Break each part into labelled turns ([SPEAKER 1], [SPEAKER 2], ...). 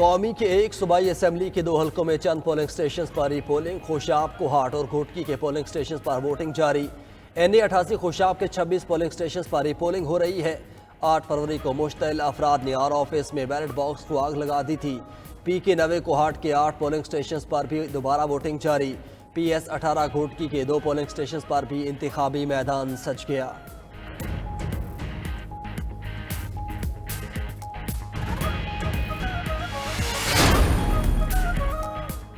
[SPEAKER 1] कौमी के एक सूबाई असम्बली के 2 हलकों में चंद पोलिंग स्टेशन पर ही पोलिंग। खुशाब, कोहाट और घोटकी के पोलिंग स्टेशन पर वोटिंग जारी। NA88 खुशाब के 26 पोलिंग स्टेशन पर ही पोलिंग हो रही है। 8 फरवरी को मुश्तइल अफराद ने आर ऑफिस में बैलेट बॉक्स को आग लगा दी थी। PK90 कोहाट के 8 पोलिंग स्टेशन पर भी दोबारा वोटिंग जारी। PS18 घोटकी के 2 पोलिंग स्टेशन पर भी इंतखाबी मैदान सज गया।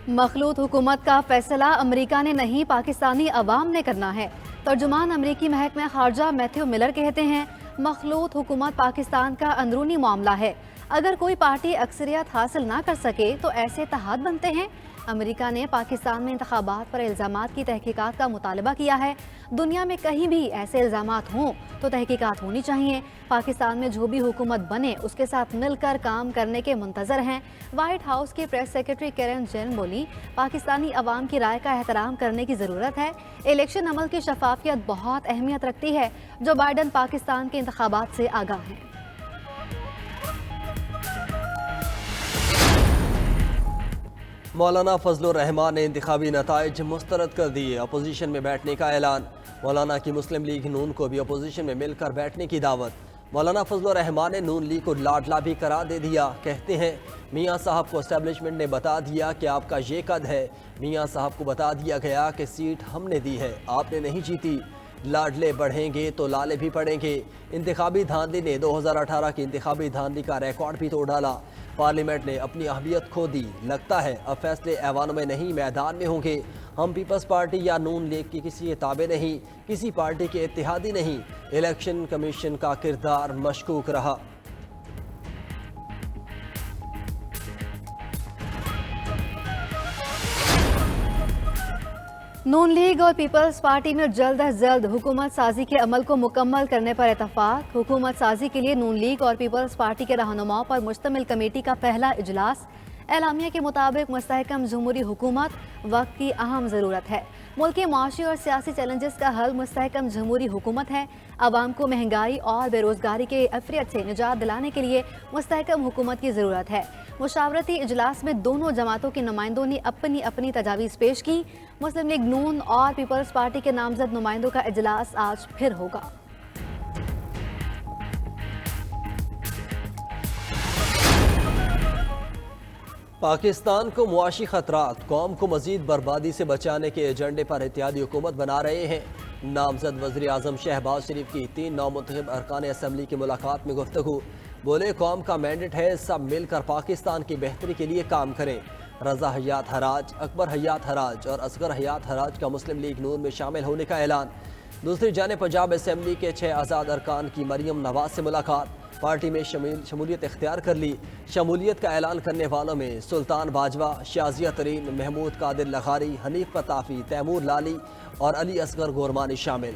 [SPEAKER 2] मखलूत हुकूमत का फैसला अमेरिका ने नहीं, पाकिस्तानी अवाम ने करना है। तर्जुमान अमरीकी महकमा खारजा मैथ्यू मिलर कहते हैं, मखलूत हुकूमत पाकिस्तान का अंदरूनी मामला है। अगर कोई पार्टी अक्सरियत हासिल ना कर सके तो ऐसे इत्तेहाद बनते हैं। अमेरिका ने पाकिस्तान में इंतखाबात पर इल्ज़ामात की तहकीकात का मुतालबा किया है। दुनिया में कहीं भी ऐसे इल्ज़ामात हों तो तहकीकात होनी चाहिए। पाकिस्तान में जो भी हुकूमत बने उसके साथ मिलकर काम करने के मुंतज़र हैं। वाइट हाउस की प्रेस सेक्रेटरी कैरन जेन बोली, पाकिस्तानी अवाम की राय का एहतराम करने की ज़रूरत है। इलेक्शन अमल की शफाफियत बहुत अहमियत रखती है। जो बाइडन पाकिस्तान के इंतखाबात से आगाह हैं।
[SPEAKER 1] मौलाना फजलुर रहमान ने इंतखाबी नताइज मुस्तरद कर दिए। अपोजिशन में बैठने का ऐलान। मौलाना की मुस्लिम लीग नून को भी अपोजिशन में मिलकर बैठने की दावत। मौलाना फजलुर रहमान ने नून लीग को लाडला भी करार दे दिया। कहते हैं, मियाँ साहब को एस्टेब्लिशमेंट ने बता दिया कि आपका ये कद है। मियाँ साहब को बता दिया गया कि सीट हमने दी है, आपने नहीं जीती। लाडले बढ़ेंगे तो लाले भी पड़ेंगे। इंतखाबी धांधली ने 2018 की इंतखाबी धांधली का रिकॉर्ड भी तोड़ डाला। पार्लियामेंट ने अपनी अहमियत खो दी। लगता है अब फैसले ऐवानों में नहीं, मैदान में होंगे। हम पीपल्स पार्टी या नून लीग की किसी के ताबे नहीं, किसी पार्टी के इत्तेहादी नहीं। इलेक्शन कमीशन का किरदार मशकूक रहा।
[SPEAKER 2] नून लीग और पीपल्स पार्टी में जल्द अज जल्द हुकूमत साजी के अमल को मुकम्मल करने पर इतफाक। हुकूमत साजी के लिए नून लीग और पीपल्स पार्टी के रहनुमाओं पर मुश्तमिल कमेटी का पहला इजलास। एलामिया के मुताबिक मुस्तहकम जमहूरी हुकूमत वक्त की अहम ज़रूरत है। मुल्क के माशी और सियासी चैलेंजेस का हल मुस्तहकम जमहूरी हुकूमत है। आवाम को महंगाई और बेरोजगारी के अफरियत से निजात दिलाने के लिए मुस्तहकम हुकूमत की ज़रूरत है। मुशावरती इजलास में दोनों जमातों के नुमाइंदों ने अपनी अपनी तजावीज़ पेश की। मुस्लिम लीग नून और पीपल्स पार्टी के नामजद नुमाइंदों का इजलास आज फिर होगा।
[SPEAKER 1] पाकिस्तान को मुआशी खतरात कौम को मजीद बर्बादी से बचाने के एजेंडे पर इत्तेहादी हुकूमत बना रहे हैं। नामजद वज़ीर आज़म शहबाज शरीफ की 3 नौमुंतखब अरकान असम्बली की मुलाकात में गुफ्तगू। बोले, कौम का मैंडेट है सब मिलकर पाकिस्तान की बेहतरी के लिए काम करें। रजा हयात हराज, अकबर हयात हराज और असगर हयात हराज का मुस्लिम लीग नून में शामिल होने का ऐलान। दूसरी जानिब पंजाब असम्बली के 6 आज़ाद अरकान की मरियम नवाज से मुलाकात। पार्टी में शमूलियत इख्तियार कर ली। शमूलियत का ऐलान करने वालों में सुल्तान बाजवा, शाजिया तरीन, महमूद कादिर लखारी, हनीफ पताफी, तैमूर लाली और अली असगर गोरमानी शामिल।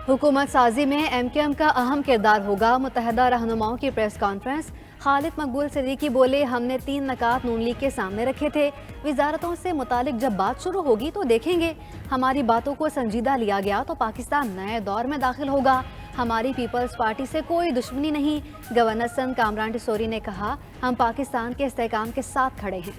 [SPEAKER 2] हुकूमत साजी में MKM का अहम किरदार होगा। मुत्तहदा रहनुमाओं की प्रेस कॉन्फ्रेंस। खालिद मकबूल सिद्दीकी बोले, हमने 3 नकात नून लीग के सामने रखे थे। वजारतों से मुतालिक जब बात शुरू होगी तो देखेंगे। हमारी बातों को संजीदा लिया गया तो पाकिस्तान नए दौर में दाखिल होगा। हमारी पीपल्स पार्टी से कोई दुश्मनी नहीं। गवर्नर संत कामरान टिसोरी ने कहा, हम पाकिस्तान के इस्तेहकाम के साथ खड़े हैं।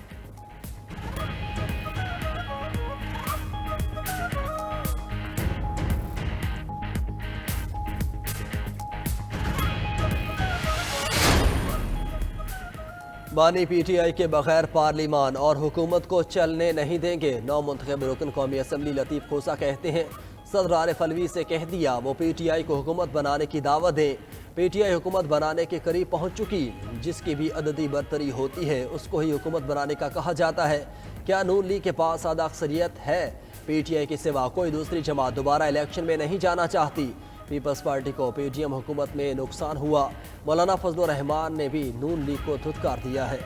[SPEAKER 1] बानी PTI के बगैर पार्लिमान और हुकूमत को चलने नहीं देंगे। नौमुंतखब रुकन कौमी असम्बली लतीफ़ खोसा कहते हैं, सदर आरिफ अलवी से कह दिया वो PTI को हुकूमत बनाने की दावत दें। PTI हुकूमत बनाने के करीब पहुंच चुकी। जिसकी भी अददी बरतरी होती है उसको ही हुकूमत बनाने का कहा जाता है। क्या नून लीग के पास आधा अक्सरियत है? PTI के सिवा कोई दूसरी जमात दोबारा इलेक्शन में नहीं जाना चाहती। पीपल्स पार्टी को PTM हुकूमत में नुकसान हुआ। मौलाना फजलुर रहमान ने भी नून लीग को धुतकार दिया है।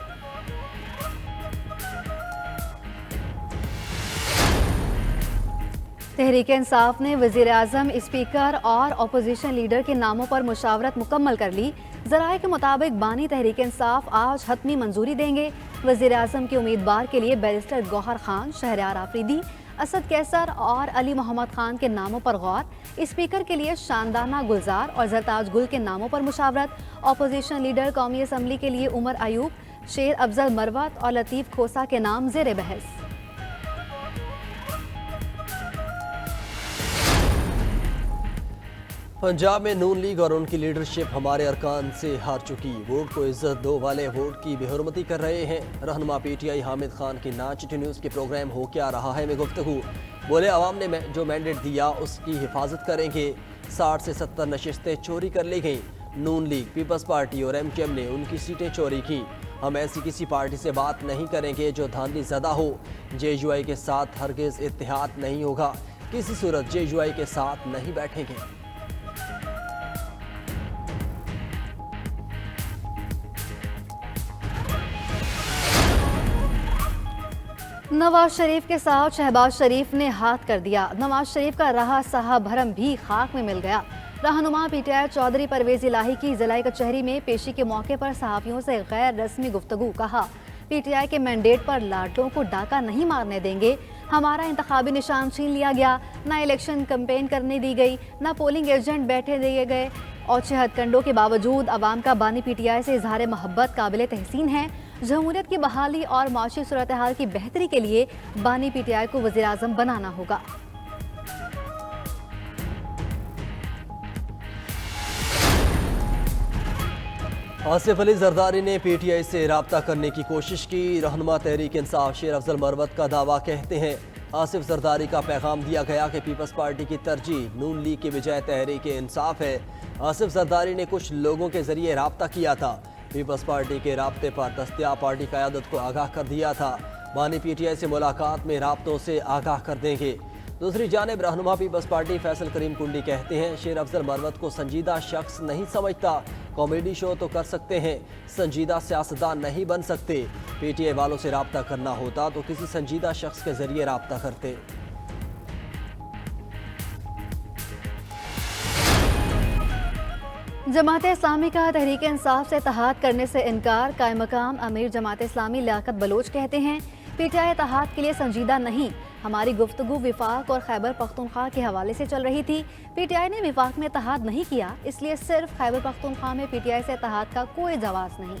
[SPEAKER 2] तहरीक इंसाफ ने वज़ीर आज़म, स्पीकर और अपोजिशन लीडर के नामों पर मुशावरत मुकम्मल कर ली। ज़राए के मुताबिक बानी तहरीक इंसाफ आज हतमी मंजूरी देंगे। वज़ीर आज़म के उम्मीदवार के लिए बैरिस्टर गौहर खान, शहरयार आफरीदी, असद कैसर और अली मोहम्मद खान के नामों पर गौर। स्पीकर के लिए शानदाना गुलजार और जरताज गुल के नामों पर मुशावरत। अपोजिशन लीडर कौमी असम्बली के लिए उमर अयूब, शेर अफजल मरवत और लतीफ़ खोसा के नाम ज़ेर बहस।
[SPEAKER 1] पंजाब में नून लीग और उनकी लीडरशिप हमारे अरकान से हार चुकी, वोट को इज्जत दो वाले वोट की बेहुरमती कर रहे हैं। रहनुमा पीटीआई हामिद खान की नाच न्यूज़ के प्रोग्राम हो क्या रहा है में गुफ्तगू। बोले अवाम ने जो मैंडेट दिया उसकी हिफाजत करेंगे। 60 से 70 नशिस्तें चोरी कर ली गईं। नून लीग, पीपल्स पार्टी और एमकेएम ने उनकी सीटें चोरी की। हम ऐसी किसी पार्टी से बात नहीं करेंगे जो धांधली ज़दा हो। जेयूआई के साथ हरगिज़ इत्तेहाद नहीं होगा, किसी सूरत जेयूआई के साथ नहीं बैठेंगे।
[SPEAKER 2] नवाज शरीफ के साथ शहबाज शरीफ ने हाथ कर दिया। नवाज शरीफ का रहा सहा भरम भी खाक में मिल गया। रहनुमा पीटीआई चौधरी परवेज इलाही की जिला कचहरी में पेशी के मौके पर सहाफ़ियों से गैर रस्मी गुफ्तगू। कहा, पीटीआई के मैंडेट पर लाडलों को डाका नहीं मारने देंगे। हमारा इंतखाबी निशान छीन लिया गया, ना इलेक्शन कैंपेन करने दी गई, ना पोलिंग एजेंट बैठे दिए गए और 6 हथकंडों के बावजूद अवाम का बानी पीटीआई से इजहार मोहब्बत काबिल तहसीन है। जमहूरियत की बहाली और माशी सूरत हाल की बेहतरी के लिए बानी पीटीआई को वज़ीर आज़म बनाना होगा।
[SPEAKER 1] आसिफ अली जरदारी ने पीटीआई से राब्ता करने की कोशिश की। रहनुमा तहरीक इंसाफ शेर अफजल मरवत का दावा कहते हैं आसिफ जरदारी का पैगाम दिया गया कि पीपल्स पार्टी की तरजीह नून लीग के बजाय तहरीक इंसाफ है। आसिफ जरदारी ने कुछ लोगों के जरिए राब्ता किया था। पीपल्स पार्टी के राब्ते पर दस्तियाब पार्टी क़यादत को आगाह कर दिया था। बानी पीटीआई से मुलाकात में राब्तों से आगाह कर देंगे। दूसरी जानिब रहनुमा पीपल्स पार्टी फैसल करीम कुंडी कहते हैं शेर अफजल मरवत को संजीदा शख्स नहीं समझता। कॉमेडी शो तो कर सकते हैं, संजीदा सियासतदान नहीं बन सकते। पीटीआई वालों से राब्ता करना होता तो किसी संजीदा शख्स के जरिए राब्ता करते।
[SPEAKER 2] जमात इस्लामी का तहरीक इंसाफ से इत्तेहाद करने से इनकार। कायम मकाम अमीर जमात इस्लामी लियाकत बलोच कहते हैं पीटीआई इत्तेहाद के लिए संजीदा नहीं। हमारी गुफ्तगू विफाक और खैबर पख्तूनख्वा के हवाले से चल रही थी। पीटीआई ने विफाक में इत्तेहाद नहीं किया, इसलिए सिर्फ खैबर पख्तूनख्वा में पीटीआई से इत्तेहाद का कोई जवाब नहीं।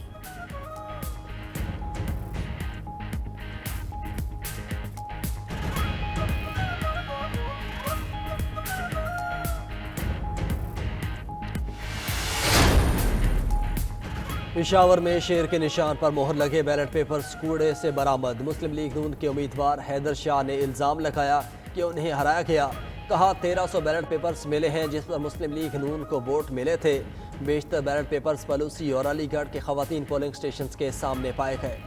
[SPEAKER 1] पेशावर में शेर के निशान पर मोहर लगे बैलेट पेपर्स कूड़े से बरामद। मुस्लिम लीग नून के उम्मीदवार हैदर शाह ने इल्ज़ाम लगाया कि उन्हें हराया गया। कहा 1300 बैलेट पेपर्स मिले हैं जिस पर मुस्लिम लीग नून को वोट मिले थे। बेशतर बैलेट पेपर्स पलूसी और अलीगढ़ के ख़वातीन पोलिंग स्टेशन के सामने पाए गए।